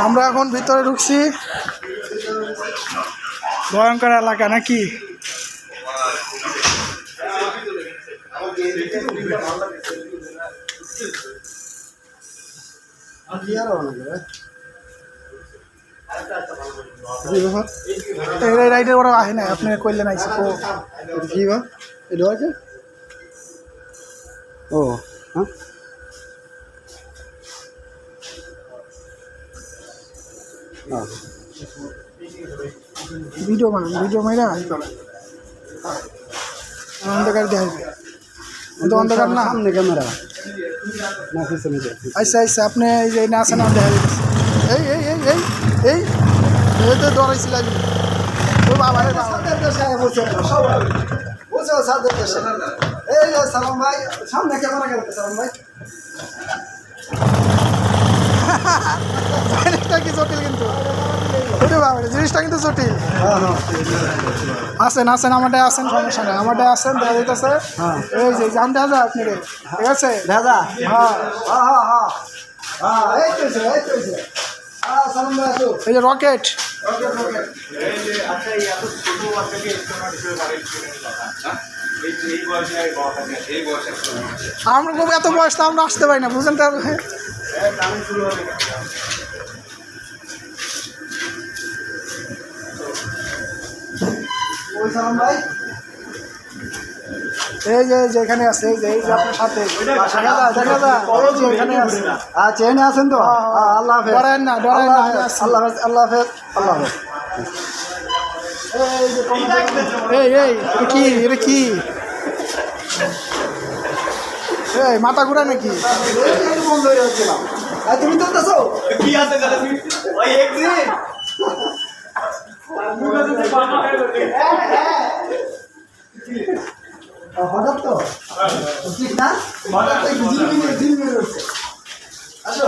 আমরা এখন ভিতরে ঢুকছি। ভয়ঙ্কর এলাকা নাকি? রাইডের ওরা আহে না, আপনি কইলেন আইসি কি বা এটা আছে? ও হ্যাঁ, ভিডিও বানান, ভিডিও মাইরা অন্ধকার দেখবে, অন্ধকার না সামনে ক্যামেরা না পিছনে। আচ্ছা আচ্ছা, আপনি এই যে না আছেন দেখা যাচ্ছে। এই এই এই এই এই এই তো দৌড়াইছিল ও বাবা রে বাবা। এই সালাম ভাই, সামনে ক্যামেরা গেল সালাম ভাই। জিনিসটা কি জটিল কিন্তু, জিনিসটা কিন্তু জটিল। আসেন আসেন, আমারটাই আসেন, সমস্যা নেই, আমারটাই আসেন, দেখা যাইতেছে। এই যে জান দেখা যায় আপনি, ঠিক আছে দাদা? হ্যাঁ হ্যাঁ হ্যাঁ হ্যাঁ, এই যে রকেট। আমরা খুব এত বয়স তো আমরা আসতে পারি না, বুঝলেন তো? এই যে এখানে আছে, এই যে আপনার সাথে এখানে আছে। আচ্ছা, এখানে আছেন তো? আল্লাহ হাফেজ। ডরেন না, ডরেন না, আল্লাহ হাফেজ, আল্লাহ হাফেজ, আল্লাহ হাফেজ। এই এই এটা কি, এটা কি? এই মাথা ঘুরা নাকি? বন্ধ হয়ে যাচ্ছিলাম। তুমি তো কি আছে হঠাৎ তো ঠিক না, হঠাৎ তো ঝিলমিল হচ্ছে। আসো